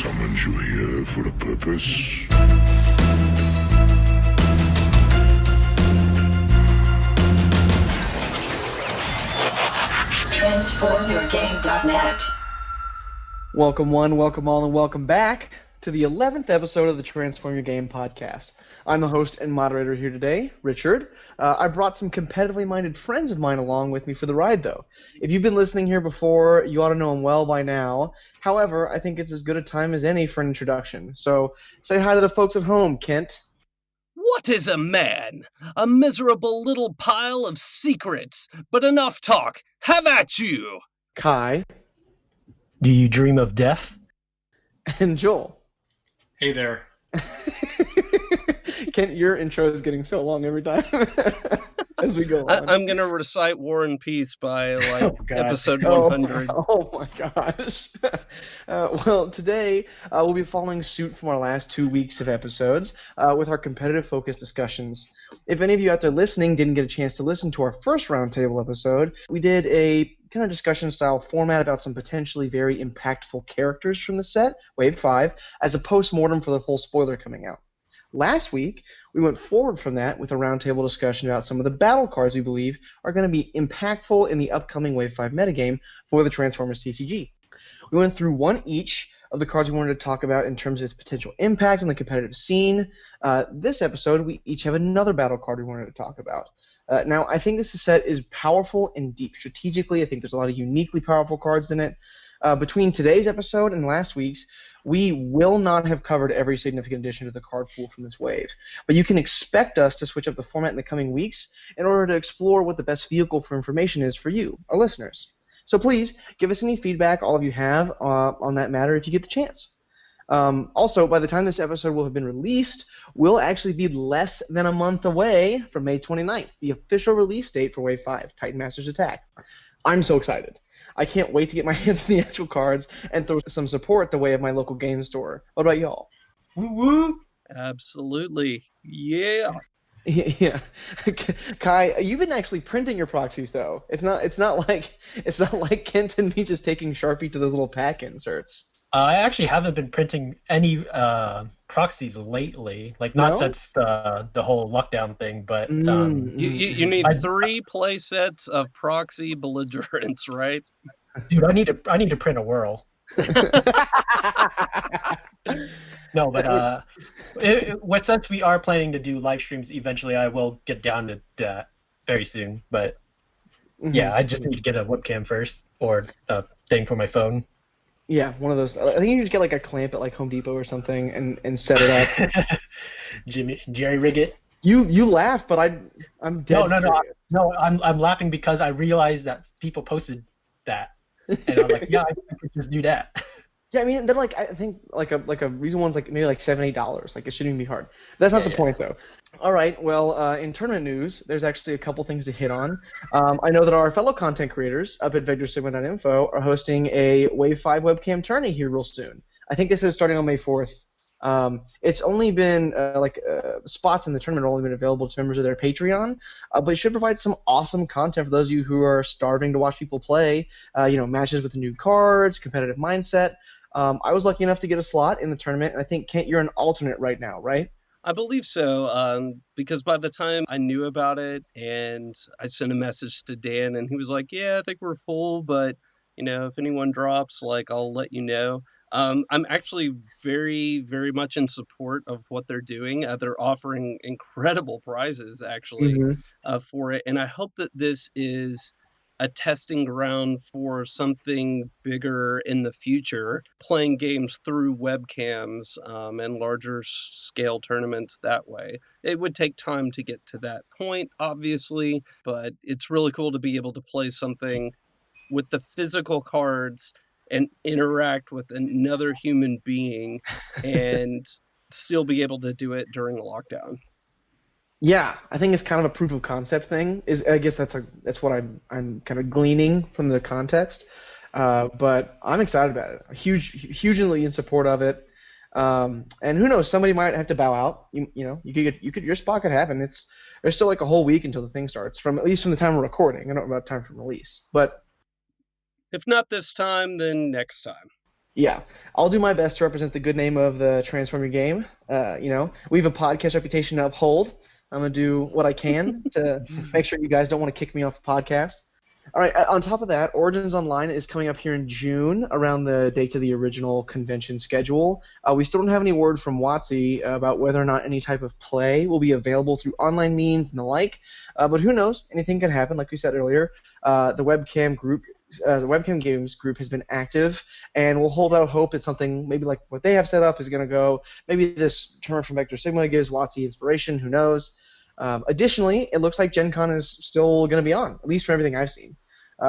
summoned you here for a purpose. TransformYourGame.net. Welcome one, welcome all, and welcome back to the 11th episode of the Transform Your Game podcast. I'm the host and moderator here today, Richard. I brought some competitively minded friends of mine along with me for the ride, though. If you've been listening here before, you ought to know them well by now. However, I think it's as good a time as any for an introduction. So say hi to the folks at home, Kent. What is a man? A miserable little pile of secrets. But enough talk. Have at you! Kai. Do you dream of death? And Joel. Hey there. Kent, your intro is getting so long every time as we go on. I'm going to recite War and Peace by episode Oh, 100. Oh my gosh. Well, today we'll be following suit from our last 2 weeks of episodes with our competitive focus discussions. If any of you out there listening didn't get a chance to listen to our first Roundtable episode, we did a kind of discussion-style format about some potentially very impactful characters from the set, Wave 5, as a post-mortem for the full spoiler coming out. Last week, we went forward from that with a roundtable discussion about some of the battle cards we believe are going to be impactful in the upcoming Wave 5 metagame for the Transformers TCG. We went through one each of the cards we wanted to talk about in terms of its potential impact on the competitive scene. This episode, we each have another battle card we wanted to talk about. Now, I think this set is powerful and deep. Strategically, I think there's a lot of uniquely powerful cards in it. Between today's episode and last week's, we will not have covered every significant addition to the card pool from this wave. But you can expect us to switch up the format in the coming weeks in order to explore what the best vehicle for information is for you, our listeners. So please, give us any feedback all of you have on that matter if you get the chance. Also, by the time this episode will have been released, we'll actually be less than a month away from May 29th, the official release date for Wave 5, Titan Masters Attack. I'm so excited. I can't wait to get my hands on the actual cards and throw some support the way of my local game store. What about y'all? Woo woo! Absolutely. Yeah. Yeah. Kai, you've been actually printing your proxies though. It's not like Kent and me just taking Sharpie to those little pack inserts. I actually haven't been printing any proxies lately, not since the whole lockdown thing, but... You need 3 play sets of proxy belligerents, right? Dude, I need to print a whirl. No, but since we are planning to do live streams eventually, I will get down to that very soon, but yeah, I just need to get a webcam first, or a thing for my phone. Yeah, one of those. I think you just get like a clamp at like Home Depot or something and set it up. Jerry rig it. You laugh, but I'm dead serious. No, I'm laughing because I realized that people posted that, and I'm like, yeah, I could just do that. Yeah, I mean, then I think like a reason one's like maybe like $7-8. Like it shouldn't even be hard. That's not the point though. All right, well, in tournament news, there's actually a couple things to hit on. I know that our fellow content creators up at VectorSigma.info are hosting a Wave 5 webcam tourney here real soon. I think this is starting on May 4th. It's only been spots in the tournament have only been available to members of their Patreon, but it should provide some awesome content for those of you who are starving to watch people play. Matches with new cards, competitive mindset. I was lucky enough to get a slot in the tournament, and I think, Kent, you're an alternate right now, right? I believe so, because by the time I knew about it, and I sent a message to Dan, and he was like, yeah, I think we're full, but, if anyone drops, I'll let you know. I'm actually very, very much in support of what they're doing. They're offering incredible prizes, actually, for it, and I hope that this is a testing ground for something bigger in the future, playing games through webcams and larger scale tournaments that way. It would take time to get to that point, obviously, but it's really cool to be able to play something with the physical cards and interact with another human being and still be able to do it during a lockdown. Yeah, I think it's kind of a proof of concept thing. I guess that's what I'm kind of gleaning from the context. But I'm excited about it. Hugely in support of it. And who knows? Somebody might have to bow out. Your spot could happen. There's still like a whole week until the thing starts. At least from the time we're recording. I don't know about time for release, but if not this time, then next time. Yeah, I'll do my best to represent the good name of the Transformer game. We have a podcast reputation to uphold. I'm gonna do what I can to make sure you guys don't want to kick me off the podcast. All right. On top of that, Origins Online is coming up here in June, around the dates of the original convention schedule. We still don't have any word from WotC about whether or not any type of play will be available through online means and the like. But who knows? Anything could happen. Like we said earlier, the webcam games group has been active, and we'll hold out hope that something maybe like what they have set up is going to go. Maybe this tournament from Vector Sigma gives WotC inspiration. Who knows? Additionally, it looks like Gen Con is still going to be on, at least from everything I've seen.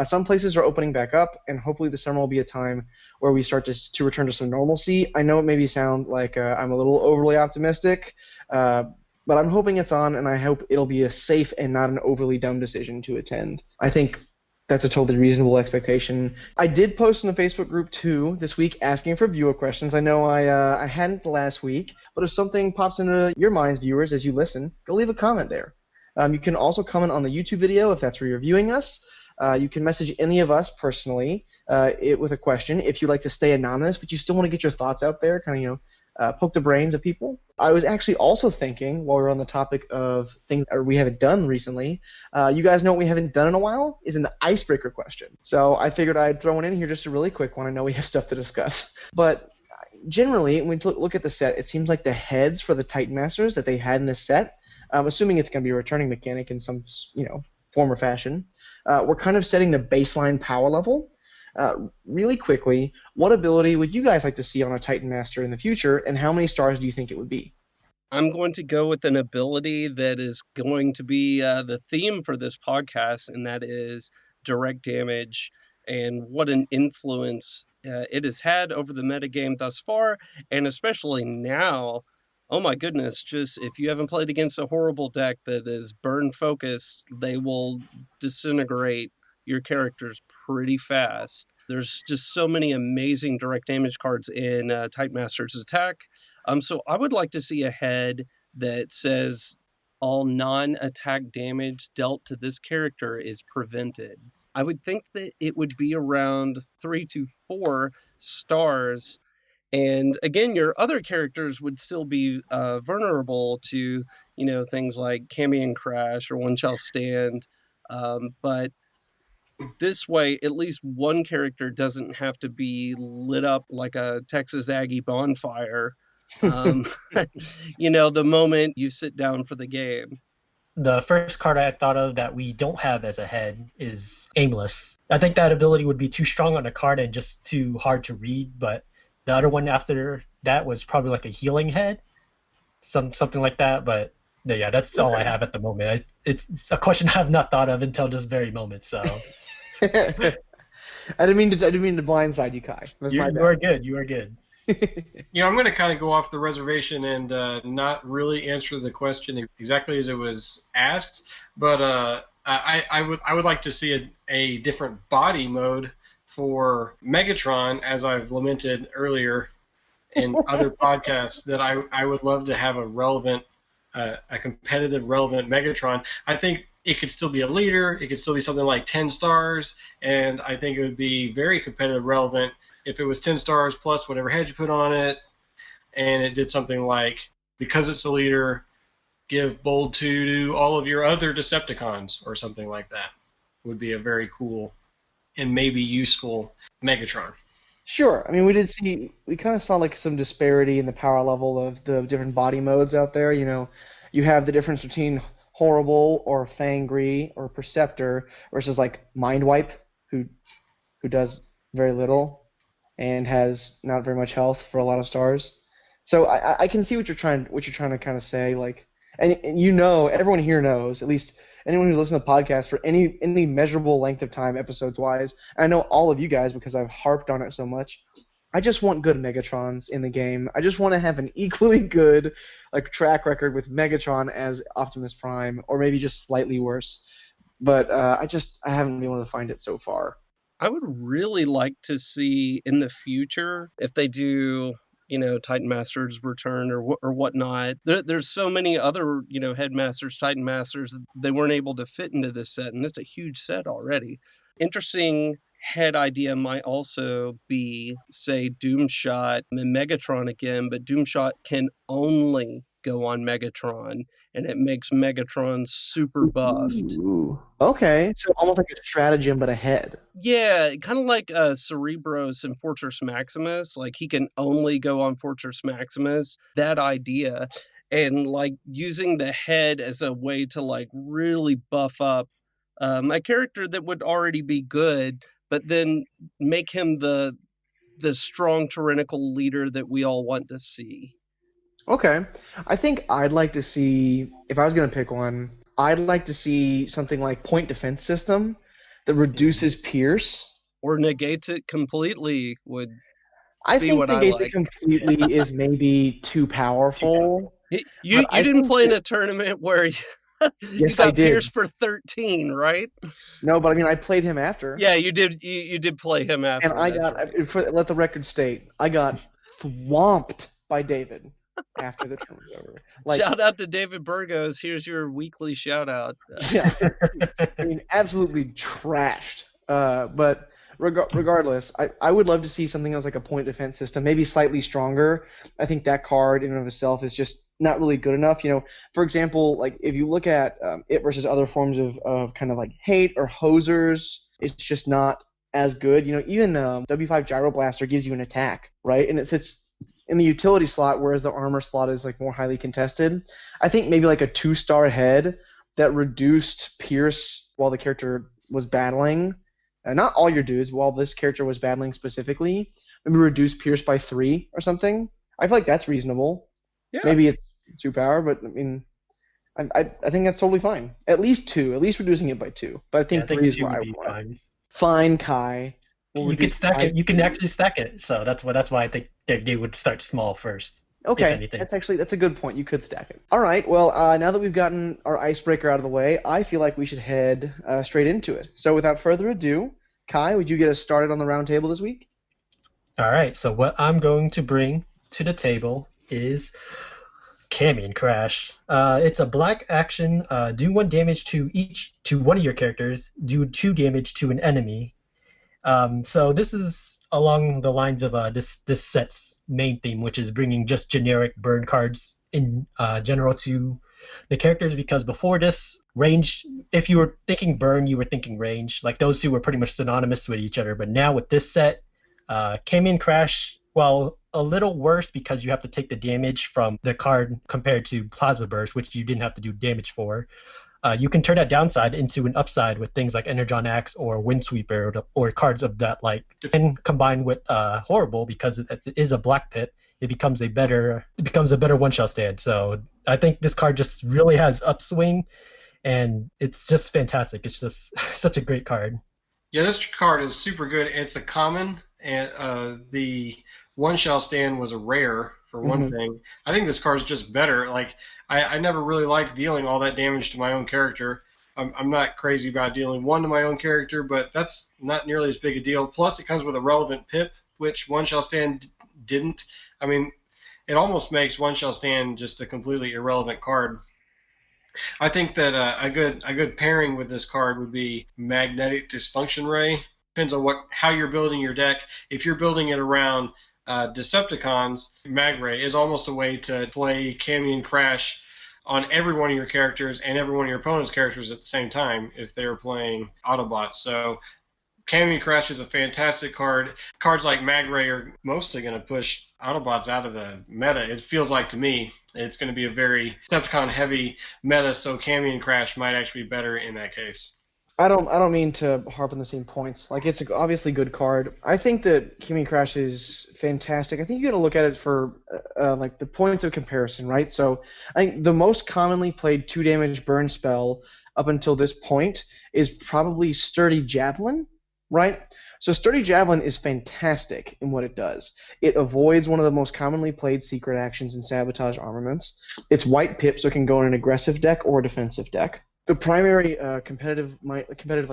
Some places are opening back up, and hopefully the summer will be a time where we start to return to some normalcy. I know it maybe sound like I'm a little overly optimistic, but I'm hoping it's on, and I hope it'll be a safe and not an overly dumb decision to attend. I think that's a totally reasonable expectation. I did post in the Facebook group too this week asking for viewer questions. I know I hadn't last week, but if something pops into your minds, viewers, as you listen, go leave a comment there. You can also comment on the YouTube video if that's where you're viewing us. You can message any of us personally with a question if you'd like to stay anonymous, but you still want to get your thoughts out there, kind of, poke the brains of people. I was actually also thinking, while we're on the topic of things that we haven't done recently, you guys know what we haven't done in a while is an icebreaker question. So I figured I'd throw one in here, just a really quick one. I know we have stuff to discuss. But generally, when we look at the set, it seems like the heads for the Titan Masters that they had in this set, assuming it's going to be a returning mechanic in some form or fashion, we're kind of setting the baseline power level. Really quickly, what ability would you guys like to see on a Titan Master in the future, and how many stars do you think it would be? I'm going to go with an ability that is going to be the theme for this podcast, and that is direct damage and what an influence it has had over the metagame thus far, and especially now. Oh my goodness, just if you haven't played against a horrible deck that is burn focused, they will disintegrate your characters pretty fast. There's just so many amazing direct damage cards in Titan Master's attack. So I would like to see a head that says all non-attack damage dealt to this character is prevented. I would think that it would be around 3 to 4 stars. And again, your other characters would still be vulnerable to, things like Cambion Crash or One Shall Stand. But this way, at least one character doesn't have to be lit up like a Texas Aggie bonfire, the moment you sit down for the game. The first card I thought of that we don't have as a head is Aimless. I think that ability would be too strong on a card and just too hard to read, but the other one after that was probably like a healing head, something like that, but yeah, that's all I have at the moment. It's a question I have not thought of until this very moment, so... I didn't mean to blindside you, Kai. You are good. You are good. I'm going to kind of go off the reservation and not really answer the question exactly as it was asked, but I would like to see a different body mode for Megatron, as I've lamented earlier in other podcasts, that I would love to have a competitive, relevant Megatron. I think it could still be a leader. It could still be something like 10 stars, and I think it would be very competitive, relevant if it was 10 stars plus whatever head you put on it, and it did something like, because it's a leader, give Bold 2 to all of your other Decepticons, or something like that. Would be a very cool and maybe useful Megatron. Sure. I mean, we kind of saw like some disparity in the power level of the different body modes out there. You have the difference between Horrible or Fangry or Perceptor versus like Mind Wipe, who does very little and has not very much health for a lot of stars. So I can see what you're trying to kind of say, like, and everyone here knows, at least anyone who's listened to the podcast for any measurable length of time, episodes wise. I know all of you guys because I've harped on it so much. I just want good Megatrons in the game. I just want to have an equally good track record with Megatron as Optimus Prime, or maybe just slightly worse. But I haven't been able to find it so far. I would really like to see in the future, if they do, Titan Masters return or whatnot. There's so many other, Headmasters, Titan Masters, they weren't able to fit into this set, and it's a huge set already. Interesting head idea might also be, say, Doomshot and Megatron again, but Doomshot can only go on Megatron, and it makes Megatron super buffed. Ooh. Okay, so almost like a stratagem, but a head. Yeah, kind of like Cerebros in Fortress Maximus. Like, he can only go on Fortress Maximus. That idea. And, like, using the head as a way to, like, really buff up a character that would already be good, but then make him the strong tyrannical leader that we all want to see. Okay. I think I'd like to see, if I was going to pick one, I'd like to see something like point defense system that reduces Pierce. Or negates it completely would I be think what I negate it like. completely is maybe too powerful. You But I didn't think play in that- a tournament where you Yes, I got did. Pierce for 13, right? No, but I mean, I played him after. Yeah, you did. You did play him after. And I that's got, right. let the record state, I got swamped by David after the tournament was over. Like, Shout out to David Burgos. Here's your weekly shout out. yeah, I mean, absolutely trashed. But regardless, I would love to see something else like a point defense system, maybe slightly stronger. I think that card in and of itself is just not really good enough. You know, for example, like if you look at it versus other forms of kind of like hate or hosers, it's just not as good. You know, even W5 Gyro Blaster gives you an attack, right? And it sits in the utility slot, whereas the armor slot is like more highly contested. I think maybe like a 2-star head that reduced Pierce while the character was battling. Not all your dudes, while this character was battling specifically. Maybe reduce Pierce by 3 or something. I feel like that's reasonable. Yeah. Maybe it's 2 power, but I mean, I think that's totally fine. At least 2, at least reducing it by 2. But I think 3 is 2 what I would be want. fine. Fine, Kai. We'll You can reduce stack by it. You can 2. actually stack it. So that's why I think they would start small first. If Okay, anything. that's a good point. You could stack it. All right. Well, now that we've gotten our icebreaker out of the way, I feel like we should head straight into it. So without further ado, Kai, would you get us started on the roundtable this week? All right. So what I'm going to bring to the table is Camion Crash. It's a black action. Do 1 damage to one of your characters. Do 2 damage to an enemy. So this is along the lines of this set's main theme, which is bringing just generic burn cards in general to the characters, because before this, range, if you were thinking burn, you were thinking range. Like, those two were pretty much synonymous with each other. But now with this set, Camion Crash, well, a little worse because you have to take the damage from the card compared to Plasma Burst, which you didn't have to do damage for. You can turn that downside into an upside with things like Energon Axe or Windsweeper or cards of that like. And combined with Horrible, because it is a black pit, it becomes a better one-shot stand. So I think this card just really has upswing, and it's just fantastic. It's just such a great card. Yeah, this card is super good. It's a common, and the one-shot stand was a rare for one thing. I think this card is just better. Like, I never really liked dealing all that damage to my own character. I'm not crazy about dealing 1 to my own character, but that's not nearly as big a deal. Plus, it comes with a relevant pip, which One Shall Stand didn't. I mean, it almost makes One Shall Stand just a completely irrelevant card. I think that a good pairing with this card would be Magnetic Dysfunction Ray. Depends on how you're building your deck. If you're building it around Decepticons, Mag Ray is almost a way to play Camion Crash on every one of your characters and every one of your opponent's characters at the same time if they're playing Autobots. So Camion Crash is a fantastic card. Cards like Mag Ray are mostly going to push Autobots out of the meta. It feels like to me it's going to be a very Decepticon-heavy meta, so Camion Crash might actually be better in that case. I don't mean to harp on the same points. Like, it's obviously a good card. I think that Camion Crash is fantastic. I think you got to look at it for like the points of comparison, right? So I think the most commonly played 2 damage burn spell up until this point is probably Sturdy Javelin, right? So Sturdy Javelin is fantastic in what it does. It avoids one of the most commonly played secret actions in Sabotage armaments. It's white pip, so it can go in an aggressive deck or a defensive deck. The primary competitive like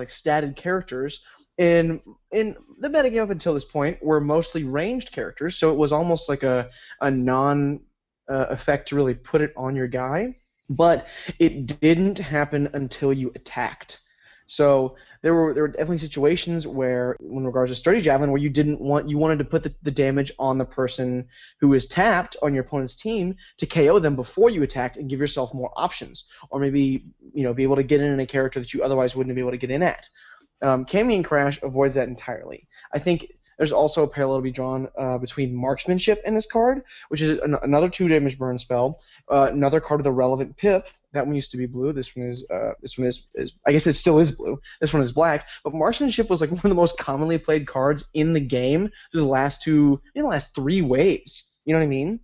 statted characters in the metagame up until this point were mostly ranged characters, so it was almost like a non effect to really put it on your guy. But it didn't happen until you attacked. So there were definitely situations where, in regards to sturdy javelin, where you wanted to put the damage on the person who is tapped on your opponent's team to KO them before you attacked and give yourself more options, or maybe be able to get in a character that you otherwise wouldn't be able to get in at. Cammy and Crash avoids that entirely. I think there's also a parallel to be drawn between marksmanship and this card, which is another 2 damage burn spell, another card with a relevant pip. That one used to be blue. This one is I guess it still is blue. This one is black. But marksmanship was like one of the most commonly played cards in the game through the last 3 waves. You know what I mean?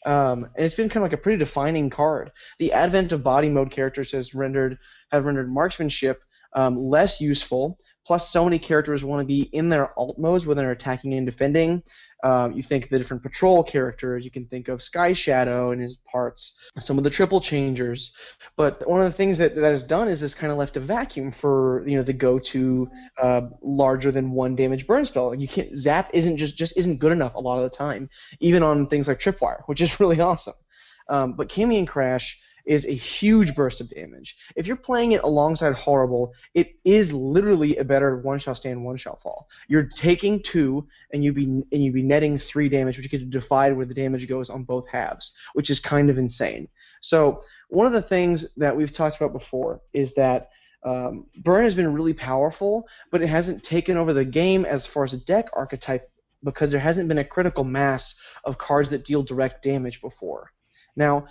And it's been kind of like a pretty defining card. The advent of body mode characters have rendered marksmanship less useful. Plus, so many characters want to be in their alt modes when they're attacking and defending. You think of the different patrol characters. You can think of Sky Shadow and his parts, some of the triple changers. But one of the things that has done is it's kind of left a vacuum for the go-to larger than 1 damage burn spell. You can't Zap just isn't good enough a lot of the time, even on things like Tripwire, which is really awesome. But Cammy and Crash is a huge burst of damage. If you're playing it alongside Horrible, it is literally a better one shall stand, one shall fall. You're taking 2 and you'd be netting 3 damage, which you get to divide where the damage goes on both halves, which is kind of insane. So one of the things that we've talked about before is that Burn has been really powerful, but it hasn't taken over the game as far as a deck archetype because there hasn't been a critical mass of cards that deal direct damage before. Now,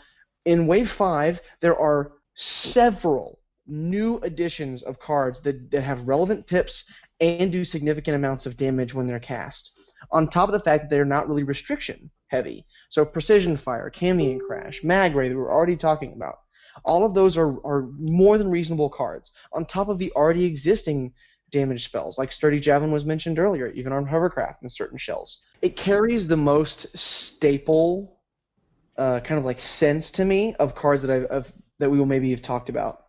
in Wave 5, there are several new additions of cards that have relevant pips and do significant amounts of damage when they're cast, on top of the fact that they're not really restriction heavy. So Precision Fire, Cammy and Crash, Mag Ray that we were already talking about, all of those are more than reasonable cards, on top of the already existing damage spells, like Sturdy Javelin was mentioned earlier, even on Hovercraft and certain shells. It carries the most staple kind of like sense to me of cards that we will maybe have talked about.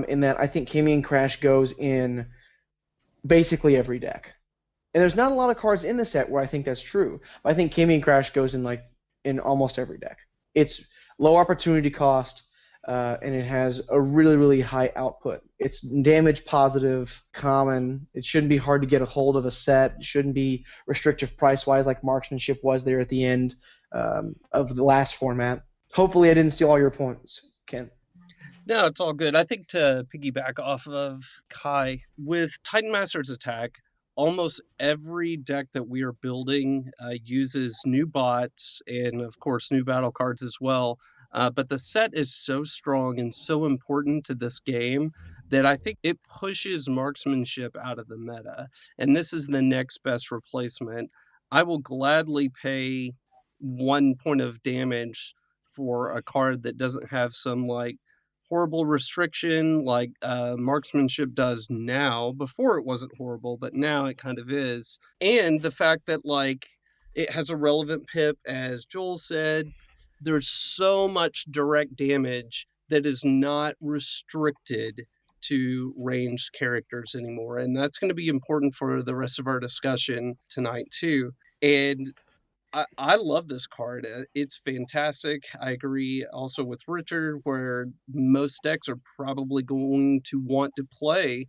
In that I think Cammy and Crash goes in basically every deck, and there's not a lot of cards in the set where I think that's true. But I think Cammy and Crash goes in almost every deck. It's low opportunity cost, and it has a really, really high output. It's damage positive, common. It shouldn't be hard to get a hold of a set. It shouldn't be restrictive price-wise like Marksmanship was there at the end of the last format. Hopefully I didn't steal all your points, Ken. No, it's all good. I think to piggyback off of Kai, with Titan Master's Attack, almost every deck that we are building uses new bots and, of course, new battle cards as well. But the set is so strong and so important to this game that I think it pushes marksmanship out of the meta. And this is the next best replacement. I will gladly pay 1 point of damage for a card that doesn't have some horrible restriction like marksmanship does now. Before it wasn't horrible, but now it kind of is. And the fact that it has a relevant pip, as Joel said. There's so much direct damage that is not restricted to ranged characters anymore. And that's going to be important for the rest of our discussion tonight, too. And I love this card. It's fantastic. I agree also with Richard, where most decks are probably going to want to play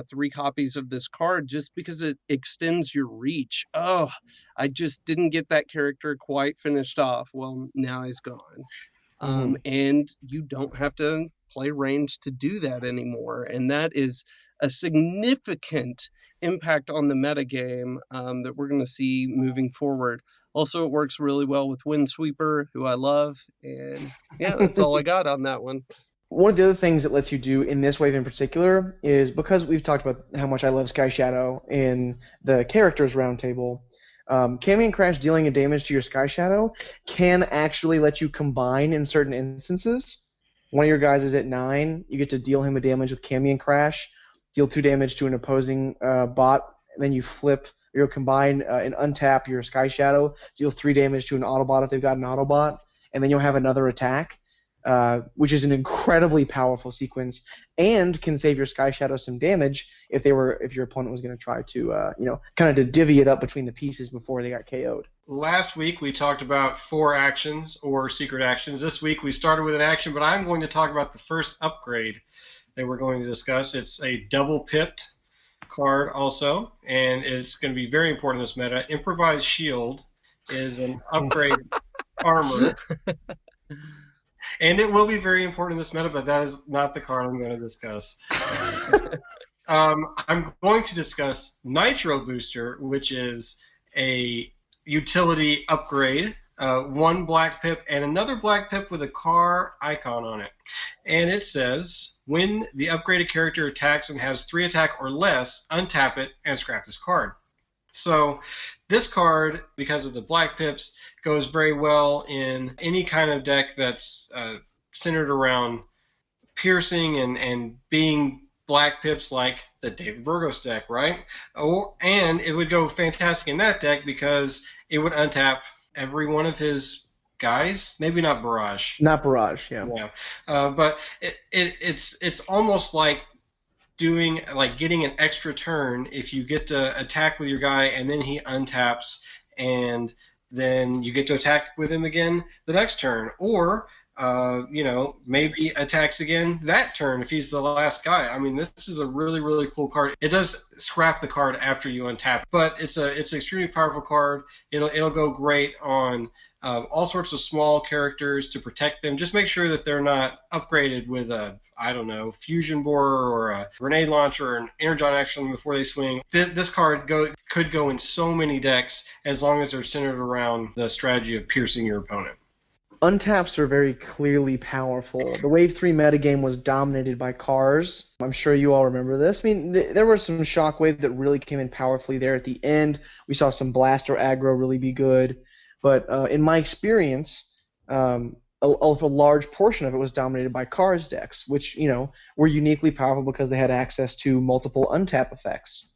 3 copies of this card just because it extends your reach. Oh, I just didn't get that character quite finished off. Well, now he's gone. And you don't have to play range to do that anymore. And that is a significant impact on the metagame that we're going to see moving forward. Also, it works really well with Windsweeper, who I love. And yeah, that's all I got on that one. One of the other things it lets you do in this wave in particular is, because we've talked about how much I love Sky Shadow in the characters roundtable, Cammy and Crash dealing a damage to your Sky Shadow can actually let you combine in certain instances. One of your guys is at 9, you get to deal him a damage with Cammy and Crash, deal 2 damage to an opposing bot, and then you flip, or you'll combine and untap your Sky Shadow, deal 3 damage to an Autobot if they've got an Autobot, and then you'll have another attack. Which is an incredibly powerful sequence and can save your Sky Shadow some damage if your opponent was going to try to kind of to divvy it up between the pieces before they got KO'd. Last week we talked about 4 actions or secret actions. This week we started with an action, but I'm going to talk about the first upgrade. that we're going to discuss. It's a double-pipped card also, and it's going to be very important in this meta. Improvised Shield is an upgrade armor, and it will be very important in this meta, but that is not the card I'm going to discuss. I'm going to discuss Nitro Booster, which is a utility upgrade. One black pip and another black pip with a car icon on it. And it says, when the upgraded character attacks and has 3 attack or less, untap it and scrap this card. So this card, because of the black pips, goes very well in any kind of deck that's centered around piercing and being black pips like the David Burgos deck, right? And it would go fantastic in that deck because it would untap every one of his guys. Maybe not Barrage. Not Barrage, yeah. Yeah, but it's almost like getting an extra turn if you get to attack with your guy and then he untaps and then you get to attack with him again the next turn, or maybe attacks again that turn if he's the last guy. I mean, this is a really, really cool card. It does scrap the card after you untap, but it's an extremely powerful card. It'll go great on all sorts of small characters to protect them. Just make sure that they're not upgraded with a, fusion borer or a grenade launcher or an energon action before they swing. This card could go in so many decks as long as they're centered around the strategy of piercing your opponent. Untaps are very clearly powerful. The Wave 3 metagame was dominated by cars. I'm sure you all remember this. I mean, there was some Shockwave that really came in powerfully there at the end. We saw some Blaster aggro really be good. But in my experience, a large portion of it was dominated by cars decks, which, were uniquely powerful because they had access to multiple untap effects.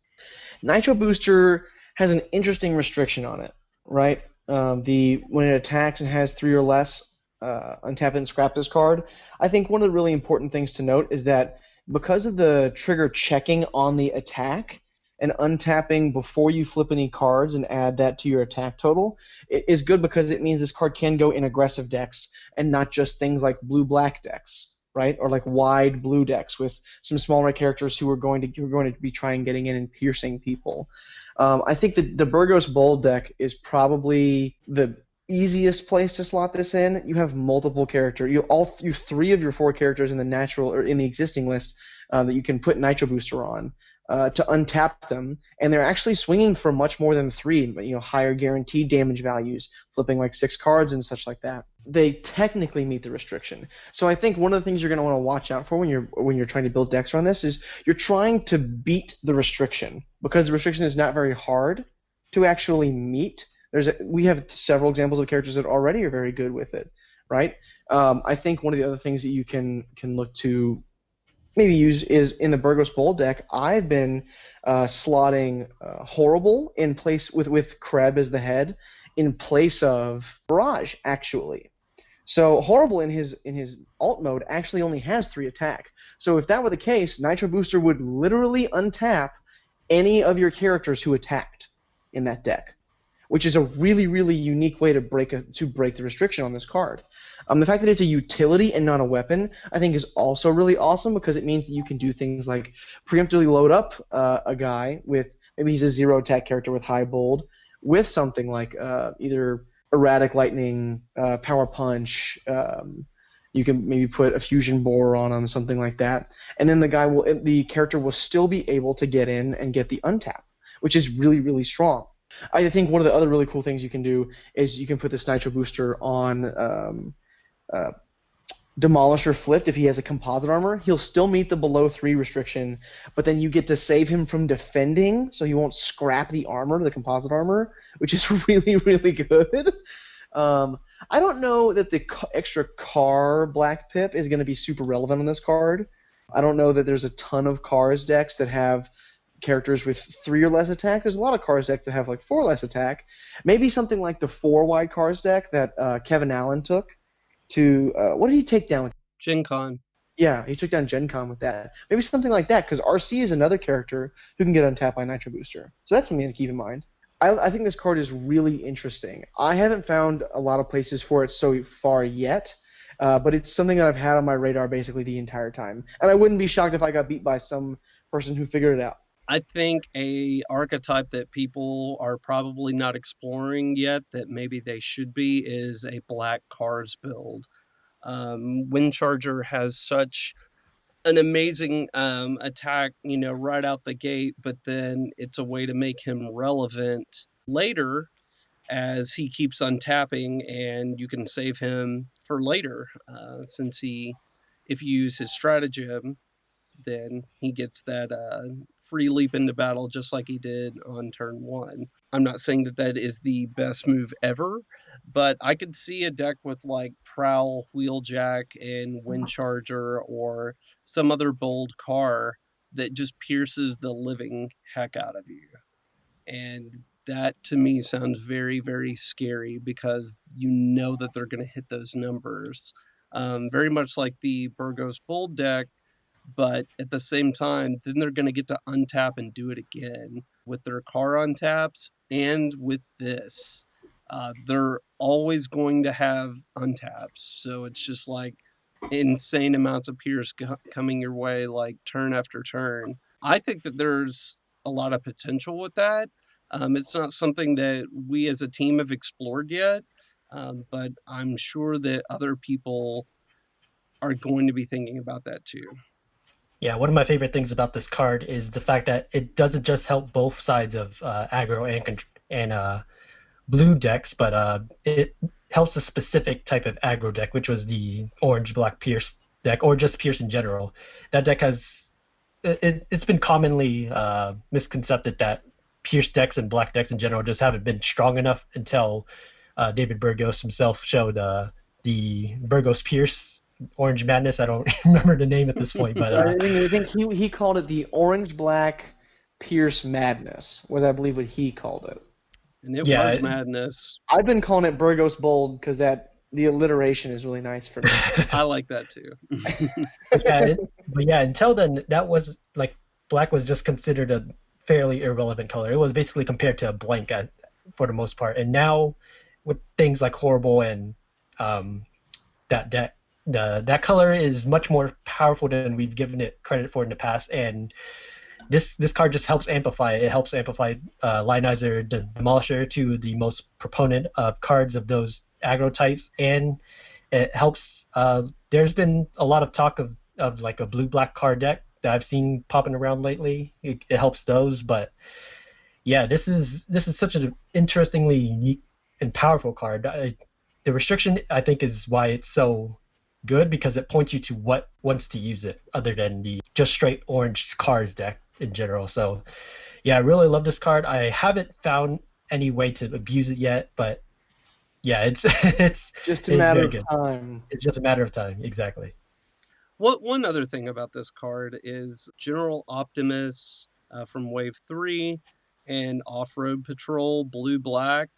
Nitro Booster has an interesting restriction on it, right? When it attacks and has 3 or less, untap it and scrap this card. I think one of the really important things to note is that because of the trigger checking on the attack and untapping before you flip any cards and add that to your attack total, it is good because it means this card can go in aggressive decks and not just things like blue-black decks, right? Or like wide blue decks with some smaller characters who are going to be trying getting in and piercing people. I think that the Burgos Bold deck is probably the easiest place to slot this in. You have multiple characters. You have 3 of your 4 characters in the natural or in the existing list that you can put Nitro Booster on to untap them, and they're actually swinging for much more than 3. But higher guaranteed damage values, flipping like 6 cards and such like that. They technically meet the restriction. So I think one of the things you're going to want to watch out for when you're trying to build decks around this is you're trying to beat the restriction, because the restriction is not very hard to actually meet. We have several examples of characters that already are very good with it, right? I think one of the other things that you can look to maybe use is in the Burgos Bold deck. I've been slotting Horrible in place with Kreb as the head in place of Barrage, actually. So Horrible in his alt mode actually only has 3 attack. So if that were the case, Nitro Booster would literally untap any of your characters who attacked in that deck, which is a really, really unique way to break the restriction on this card. The fact that it's a utility and not a weapon, I think, is also really awesome because it means that you can do things like preemptively load up a guy with, maybe he's a 0 attack character with high bold, with something like either Erratic Lightning, Power Punch. You can maybe put a Fusion Borer on him, something like that, and then the character will still be able to get in and get the untap, which is really, really strong. I think one of the other really cool things you can do is you can put this Nitro Booster on Demolisher flipped. If he has a composite armor, he'll still meet the below 3 restriction, but then you get to save him from defending, so he won't scrap the composite armor, which is really, really good. I don't know that the extra car black pip is going to be super relevant on this card. I don't know that there's a ton of cars decks that have characters with 3 or less attack. There's a lot of cars decks that have like 4 less attack. Maybe something like the 4 wide cars deck that Kevin Allen took to what did he take down with? Gen Con. Yeah, he took down Gen Con with that. Maybe something like that, because RC is another character who can get untapped by Nitro Booster. So that's something to keep in mind. I think this card is really interesting. I haven't found a lot of places for it so far yet. but it's something that I've had on my radar basically the entire time. And I wouldn't be shocked if I got beat by some person who figured it out. I think a archetype that people are probably not exploring yet that maybe they should be is a black cars build. Windcharger has such an amazing attack, right out the gate, but then it's a way to make him relevant later as he keeps untapping, and you can save him for later, since if you use his stratagem, then he gets that free leap into battle just like he did on turn 1. I'm not saying that is the best move ever, but I could see a deck with like Prowl, Wheeljack, and Windcharger, or some other bold car that just pierces the living heck out of you. And that to me sounds very, very scary, because that they're going to hit those numbers. Very much like the Burgos Bold deck, but at the same time, then they're going to get to untap and do it again with their car untaps. And with this, they're always going to have untaps. So it's just like insane amounts of Pierce coming your way, like turn after turn. I think that there's a lot of potential with that. It's not something that we as a team have explored yet, but I'm sure that other people are going to be thinking about that too. Yeah, one of my favorite things about this card is the fact that it doesn't just help both sides of aggro and blue decks, but it helps a specific type of aggro deck, which was the orange-black Pierce deck, or just Pierce in general. That deck it's been commonly misconcepted that Pierce decks and black decks in general just haven't been strong enough until David Burgos himself showed the Burgos Pierce Orange Madness. I don't remember the name at this point, but I think he called it the Orange-Black Pierce Madness, was I believe what he called it. And it was madness. I've been calling it Burgos Bold because the alliteration is really nice for me. I like that too. But until then, that was like black was just considered a fairly irrelevant color. It was basically compared to a blank for the most part. And now with things like Horrible and that deck, that color is much more powerful than we've given it credit for in the past, and this card just helps amplify it. It helps amplify Lionizer, the Demolisher, to the most proponent of cards of those aggro types, and it helps. There's been a lot of talk of like a blue-black card deck that I've seen popping around lately. It helps those, but yeah, this is such an interestingly unique and powerful card. The restriction, I think, is why it's so good, because it points you to what wants to use it other than the just straight orange cars deck in general. So yeah, I really love this card. I haven't found any way to abuse it yet, but yeah, it's just a matter of time. It's just a matter of time, exactly. One other thing about this card is General Optimus from Wave 3 and Off-Road Patrol blue-black,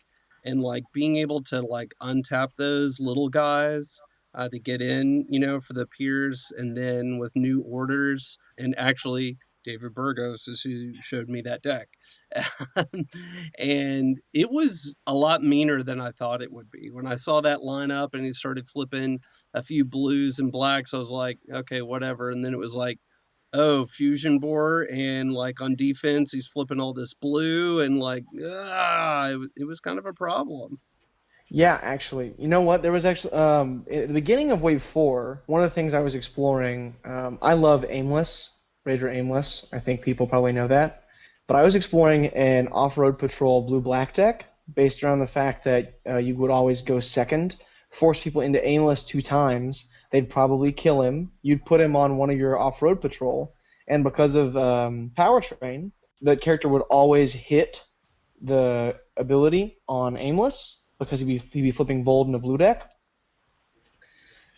and like being able to like untap those little guys to get in, for the Piers, and then with new orders. And actually, David Burgos is who showed me that deck. And it was a lot meaner than I thought it would be. When I saw that lineup and he started flipping a few blues and blacks, I was like, okay, whatever. And then it was like, oh, Fusion Boar, and like on defense, he's flipping all this blue, and like, it was kind of a problem. Yeah, actually. You know what? There was actually, at the beginning of Wave 4, one of the things I was exploring, I love Aimless, Raider Aimless. I think people probably know that. But I was exploring an Off-Road Patrol blue-black deck based around the fact that you would always go second, force people into Aimless 2 times. They'd probably kill him. You'd put him on one of your Off-Road Patrol, and because of Powertrain, the character would always hit the ability on Aimless, because he'd be flipping bold in a blue deck,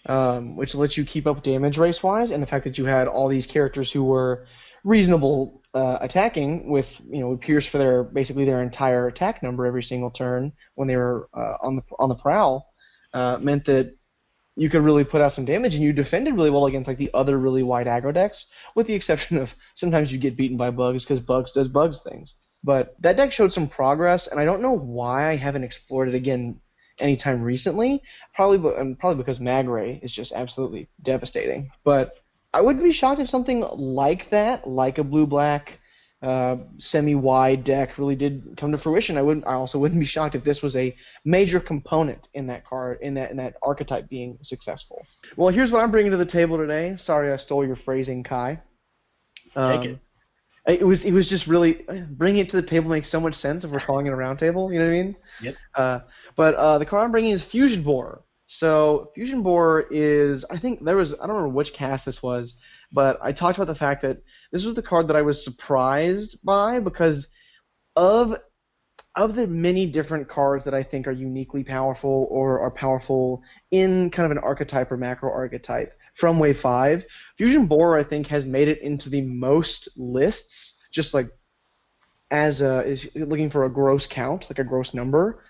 which lets you keep up damage race-wise, and the fact that you had all these characters who were reasonable attacking with Pierce for basically their entire attack number every single turn when they were on the prowl, meant that you could really put out some damage, and you defended really well against like the other really wide aggro decks, with the exception of sometimes you get beaten by Bugs because Bugs does Bugs things. But that deck showed some progress, and I don't know why I haven't explored it again anytime recently. Probably because Magray is just absolutely devastating. But I wouldn't be shocked if something like that, like a blue-black semi-wide deck, really did come to fruition. I also wouldn't be shocked if this was a major component in that card, in that archetype being successful. Well, here's what I'm bringing to the table today. Sorry, I stole your phrasing, Kai. Take it. It was just really bringing it to the table makes so much sense if we're calling it a round table. You know what I mean? Yep. But the card I'm bringing is Fusion Borer. So Fusion Borer is, I don't remember which cast this was, but I talked about the fact that this was the card that I was surprised by because of the many different cards that I think are uniquely powerful or are powerful in kind of an archetype or macro archetype from Wave 5, Fusion Borer I think has made it into the most lists, just like is looking for a gross count, like a gross number,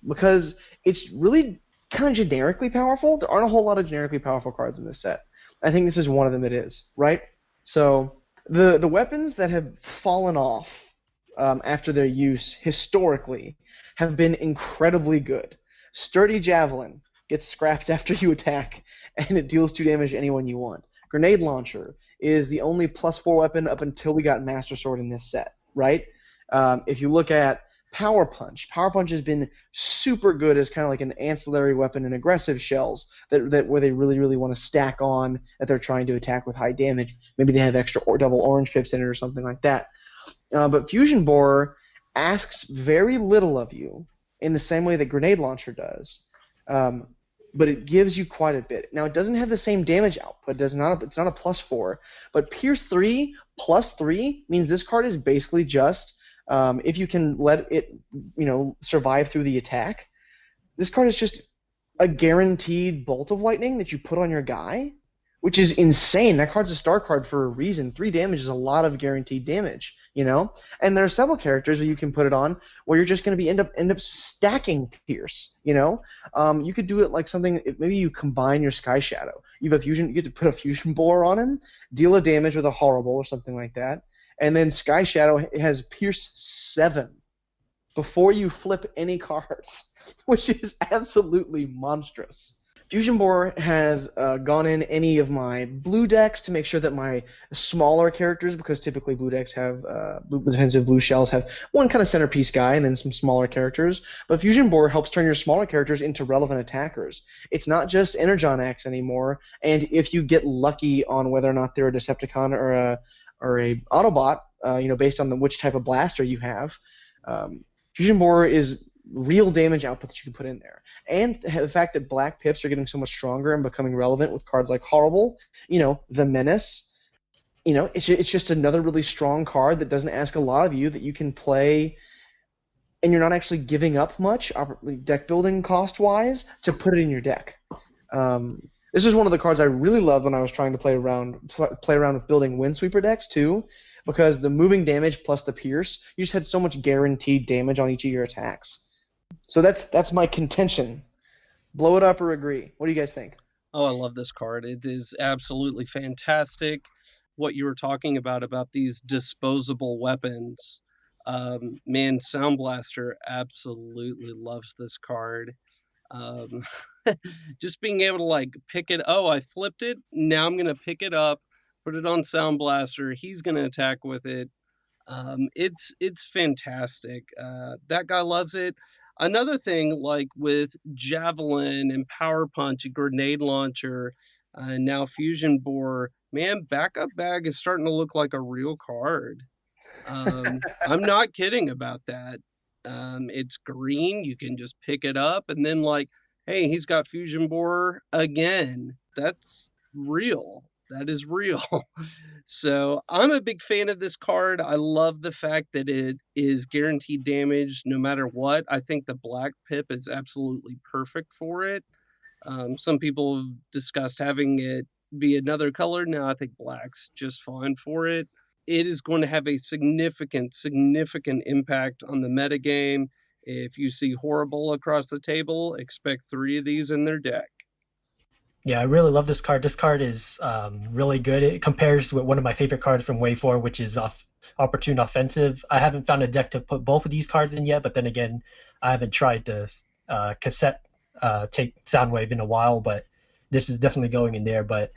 because it's really kind of generically powerful. There aren't a whole lot of generically powerful cards in this set. I think this is one of them that is, right? So the weapons that have fallen off after their use historically have been incredibly good. Sturdy Javelin gets scrapped after you attack, and it deals 2 damage to anyone you want. Grenade Launcher is the only +4 weapon up until we got Master Sword in this set, right? If you look at Power Punch has been super good as kind of like an ancillary weapon in aggressive shells that where they really, really want to stack on that they're trying to attack with high damage. Maybe they have extra or double orange pips in it or something like that. But Fusion Borer asks very little of you in the same way that Grenade Launcher does, but it gives you quite a bit. Now, it doesn't have the same damage output. It's not a +4, but Pierce 3 +3 means this card is basically just, if you can let it survive through the attack, this card is just a guaranteed Bolt of Lightning that you put on your guy, which is insane. That card's a star card for a reason. 3 damage is a lot of guaranteed damage, And there are several characters where you can put it on where you're just going to end up stacking Pierce, You could do it like something. Maybe you combine your Sky Shadow. You get to put a Fusion Borer on him, deal a damage with a Horrible or something like that, and then Sky Shadow has Pierce 7 before you flip any cards, which is absolutely monstrous. Fusion Borer has gone in any of my blue decks to make sure that my smaller characters, because typically blue decks have defensive blue shells, have one kind of centerpiece guy and then some smaller characters. But Fusion Borer helps turn your smaller characters into relevant attackers. It's not just Energon Axe anymore, and if you get lucky on whether or not they're a Decepticon or a Autobot, based on which type of blaster you have, Fusion Borer is real damage output that you can put in there. And the fact that black pips are getting so much stronger and becoming relevant with cards like Horrible, the Menace, it's just another really strong card that doesn't ask a lot of you, that you can play, and you're not actually giving up much deck building cost-wise to put it in your deck. This is one of the cards I really loved when I was trying to play around with building Windsweeper decks too, because the moving damage plus the Pierce, you just had so much guaranteed damage on each of your attacks. So that's my contention. Blow it up or agree. What do you guys think? Oh, I love this card. It is absolutely fantastic. What you were talking about these disposable weapons. Sound Blaster absolutely loves this card. Just being able to pick it. Oh, I flipped it. Now I'm going to pick it up, put it on Sound Blaster. He's going to attack with it. It's fantastic. That guy loves it. Another thing, like with Javelin and Power Punch, Grenade Launcher, and now Fusion Borer, man, Backup Bag is starting to look like a real card. I'm not kidding about that. It's green. You can just pick it up, and then hey, he's got Fusion Borer again. That's real. That is real. So I'm a big fan of this card. I love the fact that it is guaranteed damage no matter what. I think the black pip is absolutely perfect for it. Some people have discussed having it be another color. Now I think black's just fine for it. It is going to have a significant impact on the metagame. If you see Horrible across the table, expect 3 of these in their deck. Yeah, I really love this card. This card is really good. It compares with one of my favorite cards from Wave 4, which is Opportune Offensive. I haven't found a deck to put both of these cards in yet, but then again, I haven't tried to cassette tape Soundwave in a while, but this is definitely going in there. But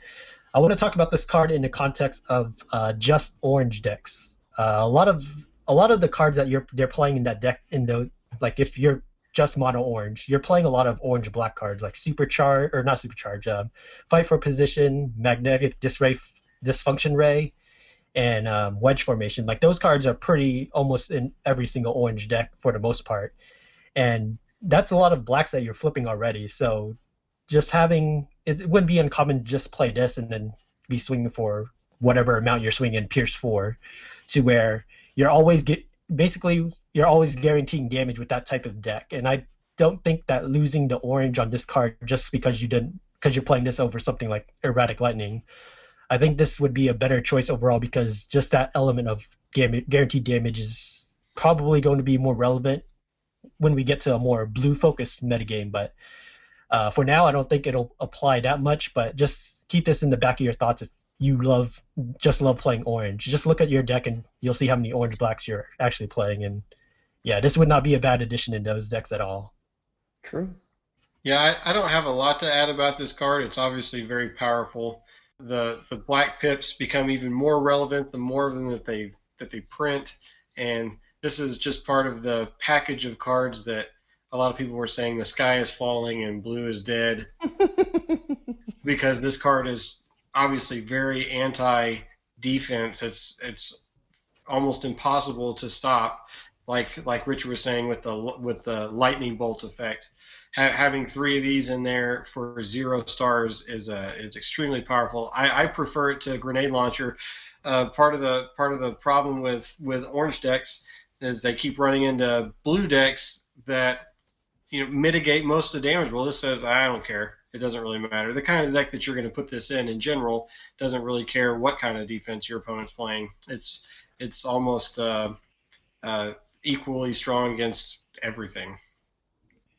I want to talk about this card in the context of just orange decks. A lot of the cards that they're playing in that deck, like if you're just mono orange, you're playing a lot of orange black cards like supercharge or not supercharge, fight for position, magnetic dysfunction ray, and wedge formation. Like those cards are pretty almost in every single orange deck for the most part, and that's a lot of blacks that you're flipping already. So just having it wouldn't be uncommon to just play this and then be swinging for whatever amount you're swinging Pierce 4, to where you're always you're always guaranteeing damage with that type of deck. And I don't think that losing the orange on this card just because you're playing this over something like Erratic Lightning, I think this would be a better choice overall, because just that element of guaranteed damage is probably going to be more relevant when we get to a more blue-focused metagame. But for now, I don't think it'll apply that much, but just keep this in the back of your thoughts if you love playing orange. Just look at your deck and you'll see how many orange blacks you're actually playing. And yeah, this would not be a bad addition in those decks at all. True. Yeah, I don't have a lot to add about this card. It's obviously very powerful. The black pips become even more relevant the more of them that they print, and this is just part of the package of cards that a lot of people were saying the sky is falling and blue is dead, because this card is obviously very anti-defense. It's almost impossible to stop, like Richard was saying with the lightning bolt effect. Having 3 of these in there for 0 stars is extremely powerful. I prefer it to a grenade launcher. Part of the problem with orange decks is they keep running into blue decks that mitigate most of the damage. Well, this says I don't care. It doesn't really matter. The kind of deck that you're going to put this in general doesn't really care what kind of defense your opponent's playing. It's almost equally strong against everything.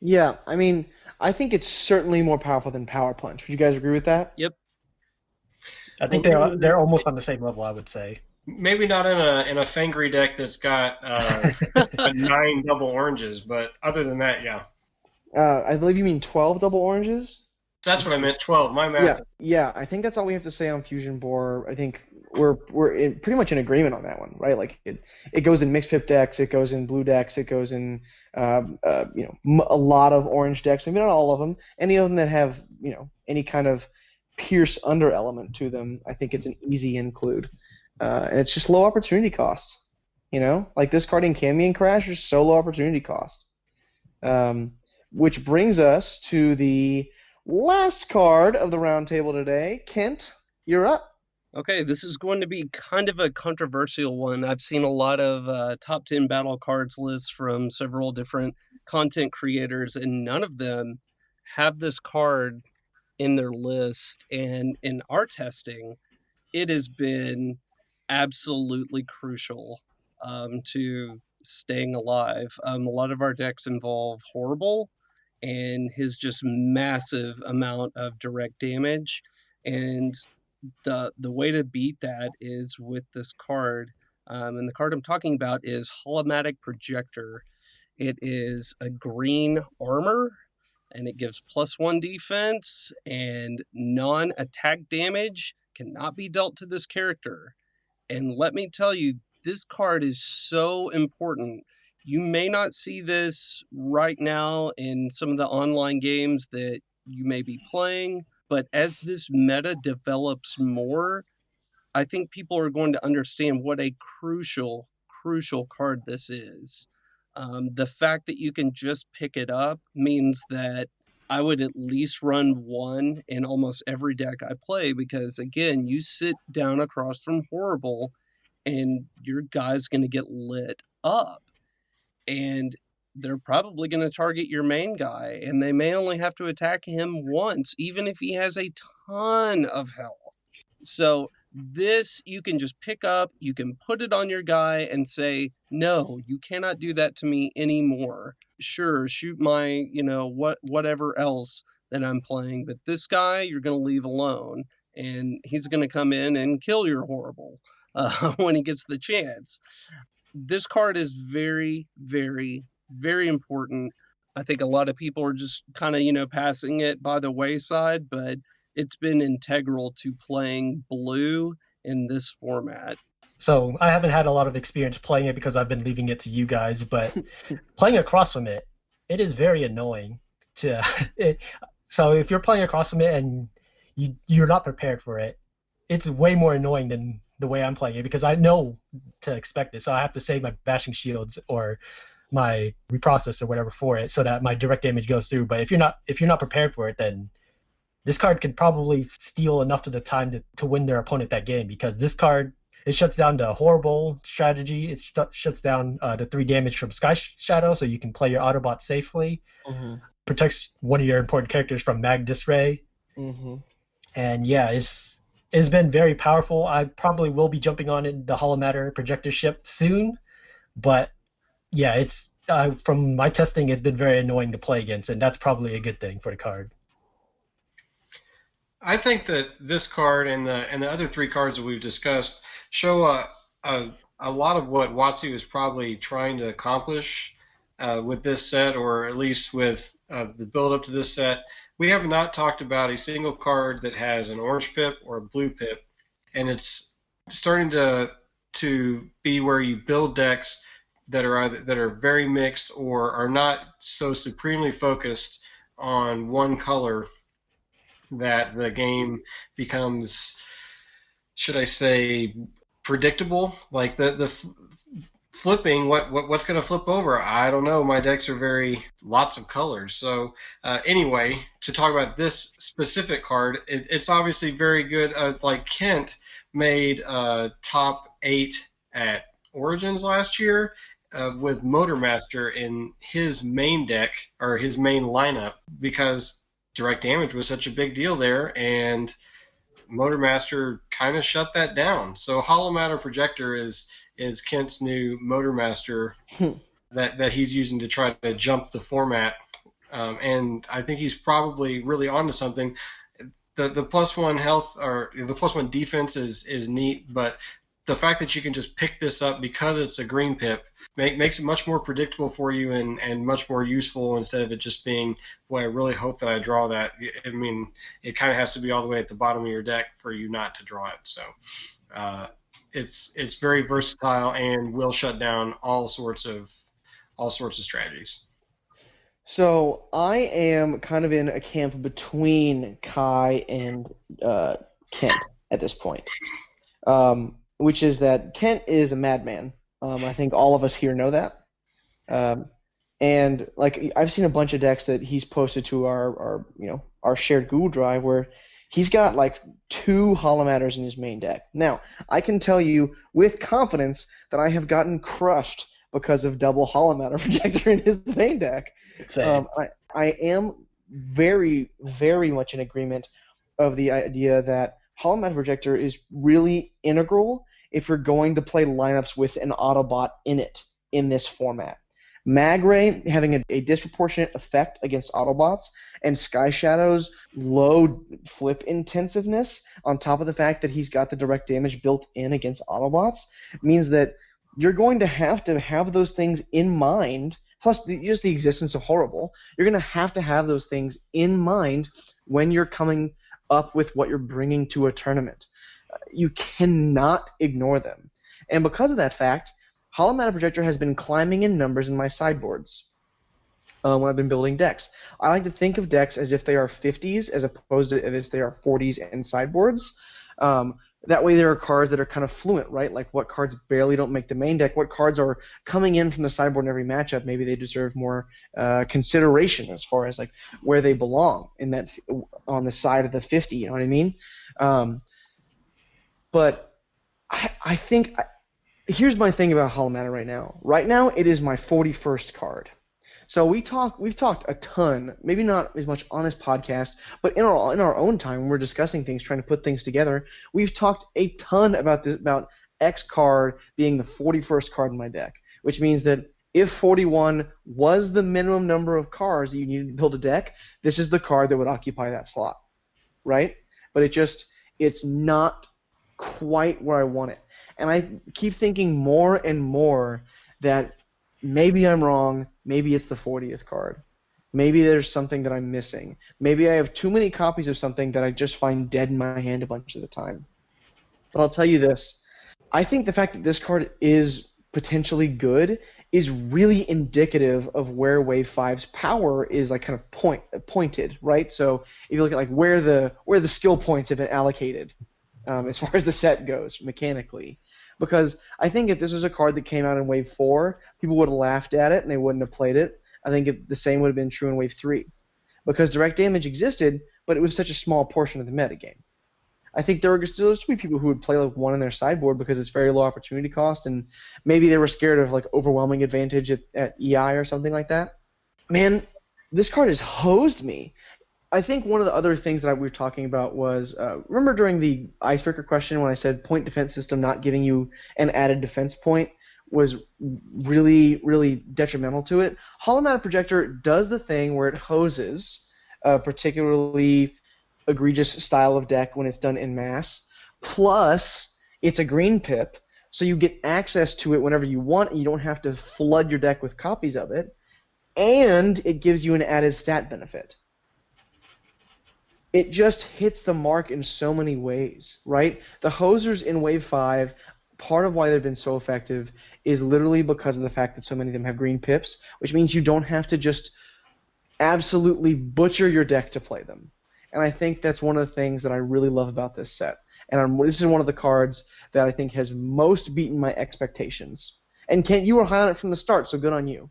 Yeah, I mean, I think it's certainly more powerful than Power Punch. Would you guys agree with that? Yep. I think they're almost on the same level, I would say. Maybe not in a Fangry deck that's got 9 double oranges, but other than that, yeah. I believe you mean 12 double oranges? That's what I meant, 12. My math. Yeah. I think that's all we have to say on Fusion Boar. I think we're pretty much in agreement on that one, right? Like it goes in mixed pip decks, it goes in blue decks, it goes in a lot of orange decks. Maybe not all of them. Any of them that have any kind of pierce under element to them, I think it's an easy include, and it's just low opportunity cost. Like this card in Cammy and Crash is so low opportunity cost. Which brings us to the last card of the roundtable today. Kent, you're up. Okay, this is going to be kind of a controversial one. I've seen a lot of top 10 battle cards lists from several different content creators, and none of them have this card in their list. And in our testing, it has been absolutely crucial to staying alive. A lot of our decks involve Horrible and his just massive amount of direct damage. And the way to beat that is with this card. And the card I'm talking about is Holomatic Projector. It is a green armor, and it gives +1 defense, and non-attack damage cannot be dealt to this character. And let me tell you, this card is so important. You may not see this right now in some of the online games that you may be playing, but as this meta develops more, I think people are going to understand what a crucial card this is. The fact that you can just pick it up means that I would at least run one in almost every deck I play, because, again, you sit down across from Horrible, and your guy's going to get lit up. And they're probably going to target your main guy, and they may only have to attack him once, even if he has a ton of health. So this you can just pick up, you can put it on your guy and say, no, you cannot do that to me anymore. Sure, shoot my, whatever else that I'm playing, but this guy you're going to leave alone, and he's going to come in and kill your Horrible when he gets the chance. This card is very, very, very important. I think a lot of people are just kind of, passing it by the wayside, but it's been integral to playing blue in this format. So I haven't had a lot of experience playing it because I've been leaving it to you guys, but playing across from it, it is very annoying to it. So if you're playing across from it and you're not prepared for it, it's way more annoying than the way I'm playing it because I know to expect it. So I have to save my bashing shields or my reprocess or whatever for it so that my direct damage goes through. But if you're not prepared for it, then this card can probably steal enough of the time to win their opponent that game, because this card, it shuts down the horrible strategy. It shuts down the 3 damage from Sky Shadow, so you can play your Autobot safely. Mm-hmm. Protects one of your important characters from Mag Disarray. Mm-hmm. And yeah, it's been very powerful. I probably will be jumping on it, the Hollow Matter projector ship soon, but yeah, it's from my testing, it's been very annoying to play against, and that's probably a good thing for the card. I think that this card and the other 3 cards that we've discussed show a lot of what WotC was probably trying to accomplish with this set, or at least with the build up to this set. We have not talked about a single card that has an orange pip or a blue pip, and it's starting to be where you build decks that are very mixed or are not so supremely focused on one color that the game becomes, should I say, predictable. Like the flipping, what's going to flip over? I don't know. My decks are lots of colors. So anyway, to talk about this specific card, it's obviously very good. Like Kent made top 8 at Origins last year with Motormaster in his main deck, or his main lineup, because direct damage was such a big deal there, and Motormaster kind of shut that down. So Hollow Matter Projector is Kent's new Motormaster that he's using to try to jump the format, and I think he's probably really onto something. The +1 health, or the +1 defense is neat, but the fact that you can just pick this up because it's a green pip makes it much more predictable for you and much more useful, instead of it just being, well, I really hope that I draw that. I mean, it kind of has to be all the way at the bottom of your deck for you not to draw it. So it's very versatile and will shut down all sorts of strategies. So I am kind of in a camp between Kai and Kent at this point, which is that Kent is a madman. I think all of us here know that. And like, I've seen a bunch of decks that he's posted to our shared Google Drive where he's got like 2 Hollow Matters in his main deck. Now, I can tell you with confidence that I have gotten crushed because of double Hollow Matter Projector in his main deck. I am very, very much in agreement of the idea that Hollow Matter Projector is really integral if you're going to play lineups with an Autobot in it in this format. Magray having a disproportionate effect against Autobots, and Sky Shadow's low flip intensiveness on top of the fact that he's got the direct damage built in against Autobots means that you're going to have those things in mind, plus just the existence of Horrible. You're going to have those things in mind when you're coming up with what you're bringing to a tournament. You cannot ignore them. And because of that fact, Hollow Matter Projector has been climbing in numbers in my sideboards when I've been building decks. I like to think of decks as if they are 50s as opposed to if they are 40s and sideboards. That way there are cards that are kind of fluent, right? Like what cards barely don't make the main deck, what cards are coming in from the sideboard in every matchup. Maybe they deserve more consideration as far as like where they belong in that on the side of the 50. You know what I mean? But I think here's my thing about Hollow Matter right now. Right now, it is my 41st card. So we've talked a ton, maybe not as much on this podcast, but in our own time when we're discussing things, trying to put things together, we've talked a ton about X card being the 41st card in my deck, which means that if 41 was the minimum number of cards that you needed to build a deck, this is the card that would occupy that slot, right? But it's not quite where I want it. And I keep thinking more and more that maybe I'm wrong, maybe it's the 40th card. Maybe there's something that I'm missing. Maybe I have too many copies of something that I just find dead in my hand a bunch of the time. But I'll tell you this. I think the fact that this card is potentially good is really indicative of where Wave 5's power is like kind of pointed, right? So if you look at like where the skill points have been allocated, as far as the set goes mechanically. Because I think if this was a card that came out in Wave 4, people would have laughed at it and they wouldn't have played it. I think the same would have been true in Wave 3. Because direct damage existed, but it was such a small portion of the metagame. I think there would still be people who would play like one in their sideboard because it's very low opportunity cost, and maybe they were scared of like overwhelming advantage at EI or something like that. Man, this card has hosed me. I think one of the other things that we were talking about was, remember during the icebreaker question when I said point defense system not giving you an added defense point was really, really detrimental to it? Holomatic Projector does the thing where it hoses particularly egregious style of deck when it's done en masse, plus it's a green pip, so you get access to it whenever you want, and you don't have to flood your deck with copies of it, and it gives you an added stat benefit. It just hits the mark in so many ways, right? The hosers in Wave 5, part of why they've been so effective is literally because of the fact that so many of them have green pips, which means you don't have to just absolutely butcher your deck to play them. And I think that's one of the things that I really love about this set. And this is one of the cards that I think has most beaten my expectations. And Kent, you were high on it from the start, so good on you.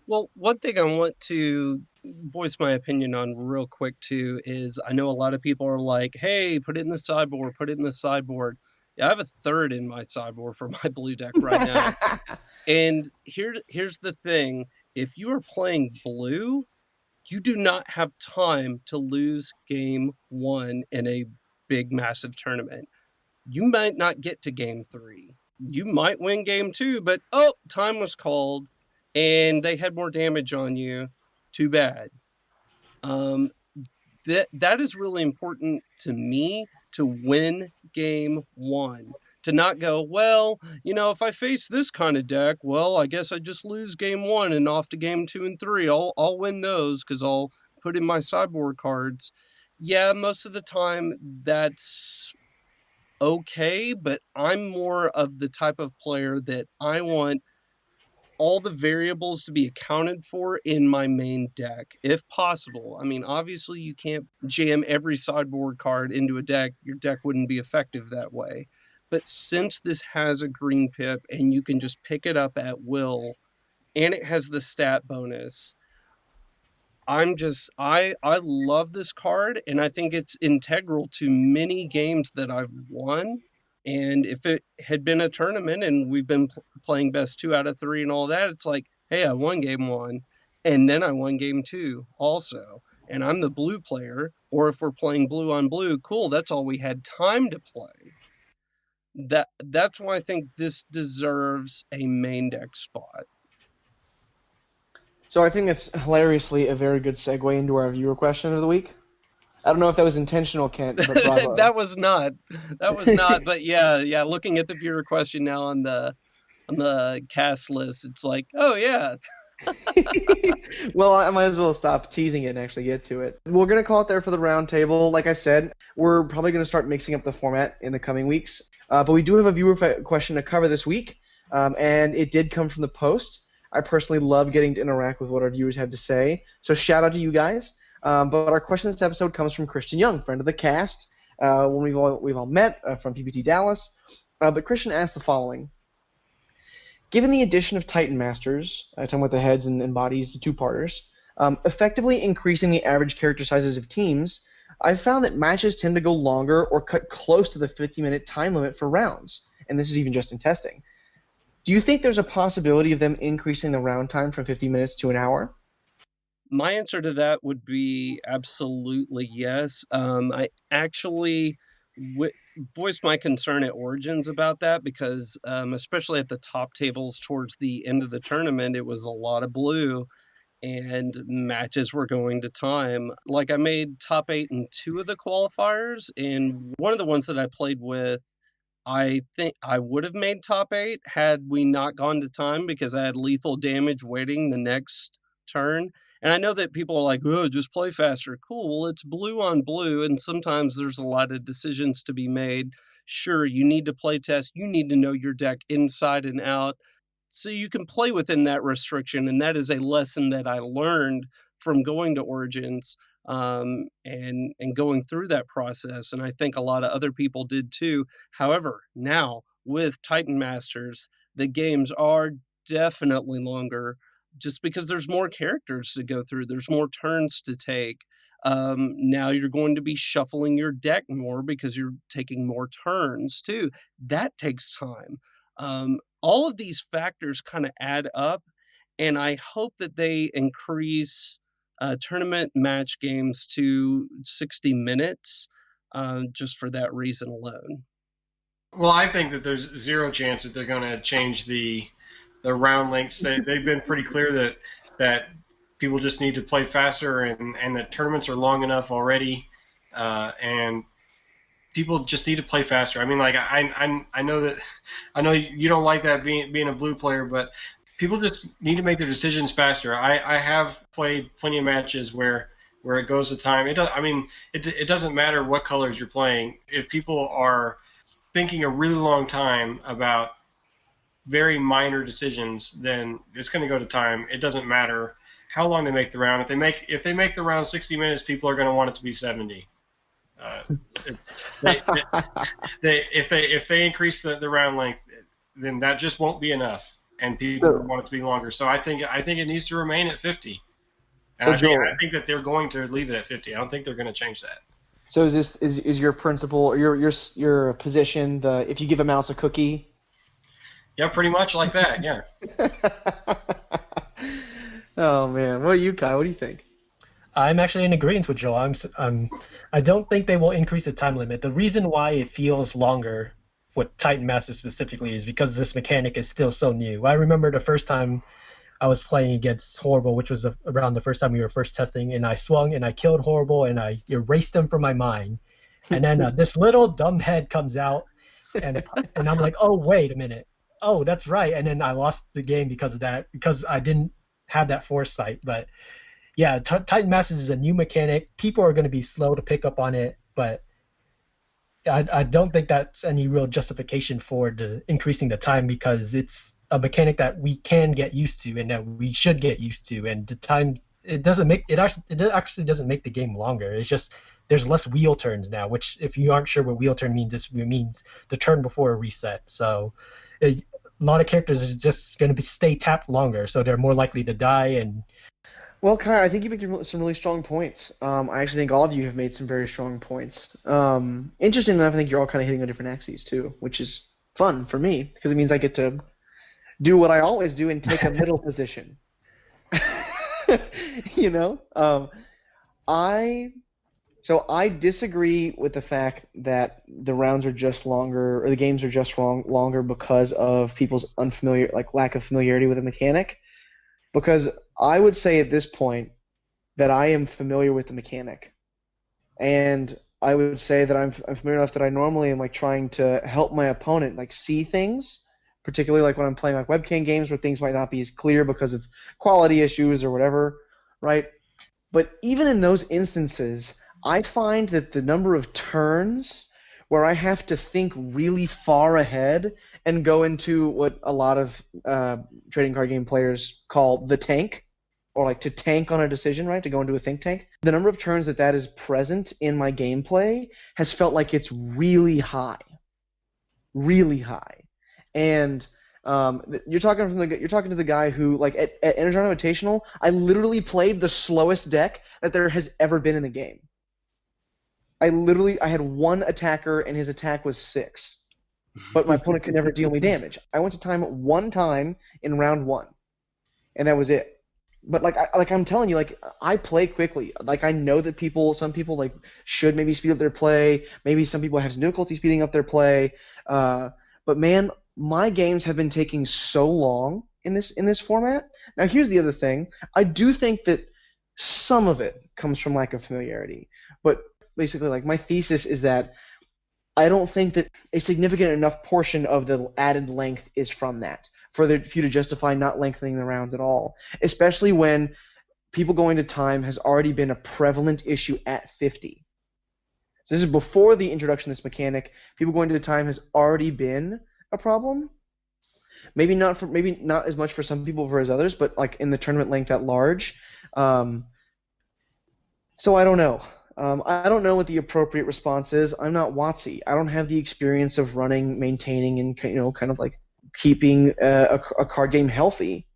Well, one thing I want to voice my opinion on real quick, too, is I know a lot of people are like, hey, put it in the sideboard, put it in the sideboard. Yeah, I have a third in my sideboard for my blue deck right now. And here's the thing. If you are playing blue, you do not have time to lose game 1 in a big, massive tournament. You might not get to game 3. You might win game 2, but time was called and they had more damage on you. Too bad. That is really important to me, to win game 1. To not go, well, if I face this kind of deck, well, I guess I just lose game 1 and off to game 2 and 3. I'll win those because I'll put in my sideboard cards. Yeah, most of the time that's okay, but I'm more of the type of player that I want all the variables to be accounted for in my main deck, if possible. I mean, obviously you can't jam every sideboard card into a deck. Your deck wouldn't be effective that way. But since this has a green pip and you can just pick it up at will, and it has the stat bonus, I love this card, and I think it's integral to many games that I've won. And if it had been a tournament and we've been playing best 2 out of 3 and all that, it's like, hey, I won game 1, and then I won game 2 also. And I'm the blue player, or if we're playing blue on blue, cool, that's all we had time to play. That's why I think this deserves a main deck spot. So I think that's hilariously a very good segue into our viewer question of the week. I don't know if that was intentional, Kent, but bravo. That was not. But yeah. Looking at the viewer question now on the cast list, it's like, oh yeah. Well, I might as well stop teasing it and actually get to it. We're going to call it there for the roundtable. Like I said, we're probably going to start mixing up the format in the coming weeks. But we do have a viewer question to cover this week, and it did come from the post. I personally love getting to interact with what our viewers have to say, so shout out to you guys. But our question this episode comes from Christian Young, friend of the cast, when we've all met from PPT Dallas. But Christian asked the following. Given the addition of Titan Masters, talking about the heads and bodies, the two-parters, effectively increasing the average character sizes of teams, I've found that matches tend to go longer or cut close to the 50-minute time limit for rounds, and this is even just in testing. Do you think there's a possibility of them increasing the round time from 50 minutes to an hour? My answer to that would be absolutely yes. I actually voiced my concern at Origins about that because especially at the top tables towards the end of the tournament, it was a lot of blue and matches were going to time. Like I made top 8 in 2 of the qualifiers, and one of the ones that I played with, I think I would have made top 8 had we not gone to time because I had lethal damage waiting the next turn. And I know that people are like, oh, just play faster. Cool. Well, it's blue on blue, and sometimes there's a lot of decisions to be made. Sure, you need to play test. You need to know your deck inside and out so you can play within that restriction. And that is a lesson that I learned from going to Origins and going through that process. And I think a lot of other people did too. However, now with Titan Masters, the games are definitely longer just because there's more characters to go through. There's more turns to take. Now you're going to be shuffling your deck more because you're taking more turns too. That takes time. All of these factors kind of add up, and I hope that they increase tournament match games to 60 minutes just for that reason alone. Well, I think that there's zero chance that they're going to change the round lengths. They've been pretty clear that people just need to play faster, and that tournaments are long enough already, and people just need to play faster. I mean, like I know you don't like that being a blue player, but people just need to make their decisions faster. I have played plenty of matches where it goes to time. It doesn't matter what colors you're playing. If people are thinking a really long time about very minor decisions, then it's going to go to time. It doesn't matter how long they make the round. If they make the round 60 minutes, people are going to want it to be 70. If they increase the round length, then that just won't be enough, and people want it to be longer. So I think it needs to remain at 50. And I think that they're going to leave it at 50. I don't think they're going to change that. So is your principle, your position, if you give a mouse a cookie? Yeah, pretty much like that. Yeah. Oh man, what about you, Kai? What do you think? I'm actually in agreement with Joe. I don't think they will increase the time limit. The reason why it feels longer with Titan Masters specifically is because this mechanic is still so new. I remember the first time I was playing against Horrible, which was around the first time we were first testing, and I swung and I killed Horrible and I erased him from my mind. And then this little dumb head comes out, and I'm like, oh, wait a minute. Oh, that's right. And then I lost the game because of that, because I didn't have that foresight. But yeah, Titan Masters is a new mechanic. People are going to be slow to pick up on it, but I don't think that's any real justification for increasing the time, because it's a mechanic that we can get used to and that we should get used to. And the time it actually doesn't make the game longer. It's just there's less wheel turns now, which if you aren't sure what wheel turn means, it means the turn before a reset. So a lot of characters is just going to stay tapped longer, so they're more likely to die. And well, Kai, I think you make some really strong points. I actually think all of you have made some very strong points. Interesting enough, I think you're all kind of hitting on different axes too, which is fun for me because it means I get to do what I always do and take a middle position. You know, So I disagree with the fact that the rounds are just longer, or the games are just longer because of people's lack of familiarity with the mechanic. Because I would say at this point that I am familiar with the mechanic, and I would say that I'm familiar enough that I normally am trying to help my opponent see things, particularly when I'm playing webcam games where things might not be as clear because of quality issues or whatever, right? But even in those instances, I find that the number of turns where I have to think really far ahead and go into what a lot of trading card game players call the tank, or to tank on a decision, right? To go into a think tank. The number of turns that is present in my gameplay has felt like it's really high. Really high. And you're talking to the guy who, at Energon Invitational, I literally played the slowest deck that there has ever been in the game. I had one attacker and his attack was 6, but my opponent could never deal me damage. I went to time one time in round 1, and that was it. But I'm telling you, I play quickly. I know that some people should maybe speed up their play. Maybe some people have some difficulty speeding up their play. But man, my games have been taking so long in this format. Now here's the other thing. I do think that some of it comes from lack of familiarity, but basically, my thesis is that I don't think that a significant enough portion of the added length is from that for you to justify not lengthening the rounds at all, especially when people going to time has already been a prevalent issue at 50. So this is before the introduction of this mechanic. People going to time has already been a problem. Maybe not as much for some people as others, but like in the tournament length at large. So I don't know. I don't know what the appropriate response is. I'm not WotC. I don't have the experience of running, maintaining, and kind of like keeping a card game healthy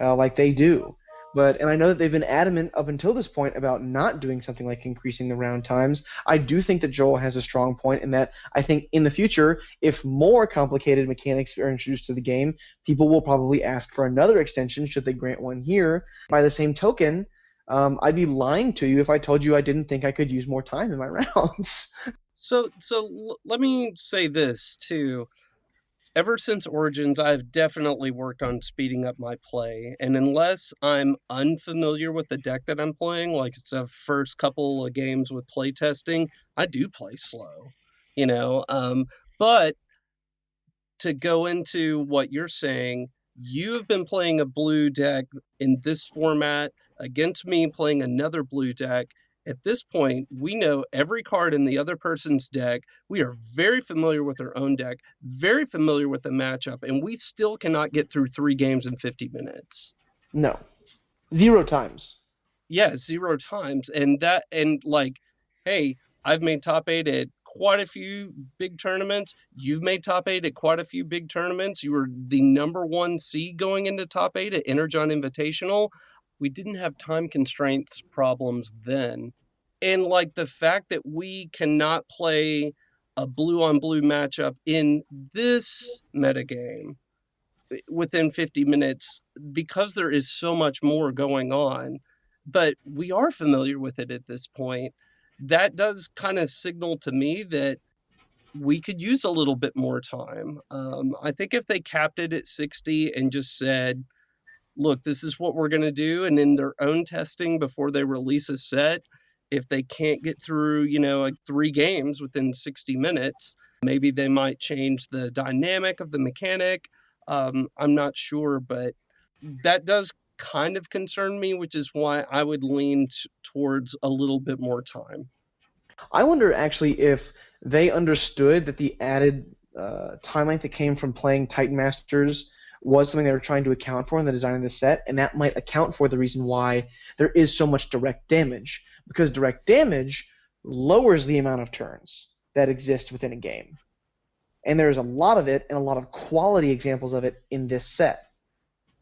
like they do. And I know that they've been adamant up until this point about not doing something like increasing the round times. I do think that Joel has a strong point in that I think in the future, if more complicated mechanics are introduced to the game, people will probably ask for another extension should they grant one here. By the same token, I'd be lying to you if I told you I didn't think I could use more time in my rounds. So let me say this too. Ever since Origins, I've definitely worked on speeding up my play, and unless I'm unfamiliar with the deck that I'm playing, like it's the first couple of games with playtesting, I do play slow, but to go into what you're saying, you've been playing a blue deck in this format against me playing another blue deck. At this point, we know every card in the other person's deck. We are very familiar with our own deck, very familiar with the matchup, and we still cannot get through 3 games in 50 minutes. No. 0 times. Yeah, 0 times. Hey, I've made top 8 at quite a few big tournaments. You've made top 8 at quite a few big tournaments. You were the number 1 seed going into top 8 at Energon Invitational. We didn't have time constraints problems then. And the fact that we cannot play a blue-on-blue matchup in this metagame within 50 minutes because there is so much more going on, but we are familiar with it at this point, that does kind of signal to me that we could use a little bit more time. I think if they capped it at 60 and just said, look, this is what we're going to do. And in their own testing before they release a set, if they can't get through, 3 games within 60 minutes, maybe they might change the dynamic of the mechanic. I'm not sure, but that does kind of concern me, which is why I would lean towards a little bit more time. I wonder actually if they understood that the added time length that came from playing Titan Masters was something they were trying to account for in the design of this set, and that might account for the reason why there is so much direct damage, because direct damage lowers the amount of turns that exist within a game. And there's a lot of it and a lot of quality examples of it in this set.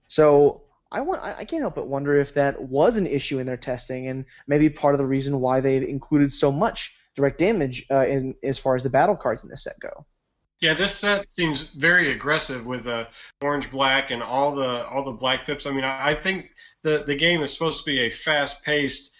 So I can't help but wonder if that was an issue in their testing and maybe part of the reason why they included so much direct damage in as far as the battle cards in this set go. Yeah, this set seems very aggressive with the orange-black and all the black pips. I mean, I think the game is supposed to be a fast-paced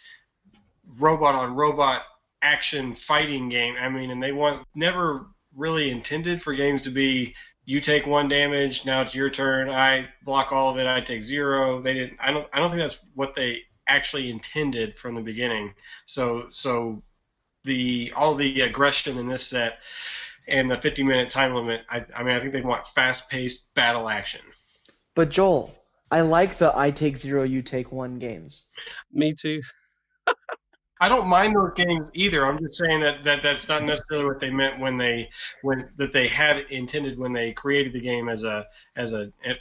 robot-on-robot action fighting game. I mean, and they never really intended for games to be you take 1 damage, now it's your turn. I block all of it. I take 0. They didn't. I don't think that's what they actually intended from the beginning. So all the aggression in this set and the 50-minute time limit, I think they want fast-paced battle action. But Joel, I like the I take 0, you take 1 games. Me too. I don't mind those games either. I'm just saying that's not necessarily what they meant when they had intended when they created the game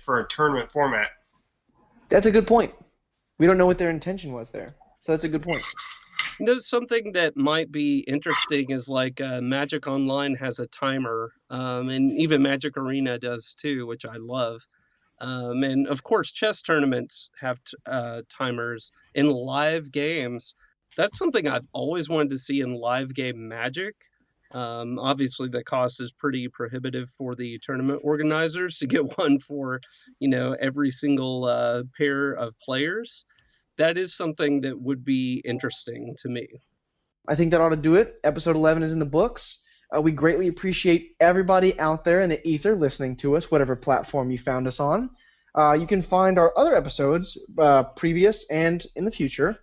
for a tournament format. That's a good point. We don't know what their intention was there, so that's a good point. Something that might be interesting is Magic Online has a timer, and even Magic Arena does too, which I love. And of course, chess tournaments have timers in live games. That's something I've always wanted to see in live game Magic. Obviously, the cost is pretty prohibitive for the tournament organizers to get one for, every single pair of players. That is something that would be interesting to me. I think that ought to do it. Episode 11 is in the books. We greatly appreciate everybody out there in the ether listening to us, whatever platform you found us on. You can find our other episodes, previous and in the future,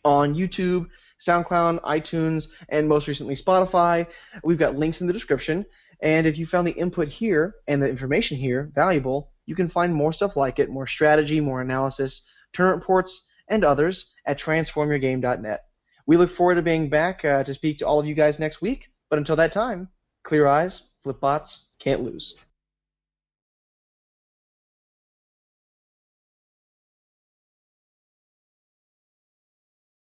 on YouTube, SoundCloud, iTunes, and most recently Spotify. We've got links in the description. And if you found the input here and the information here valuable, you can find more stuff like it, more strategy, more analysis, tournament reports, and others at transformyourgame.net. We look forward to being back to speak to all of you guys next week, but until that time, clear eyes, flip bots, can't lose.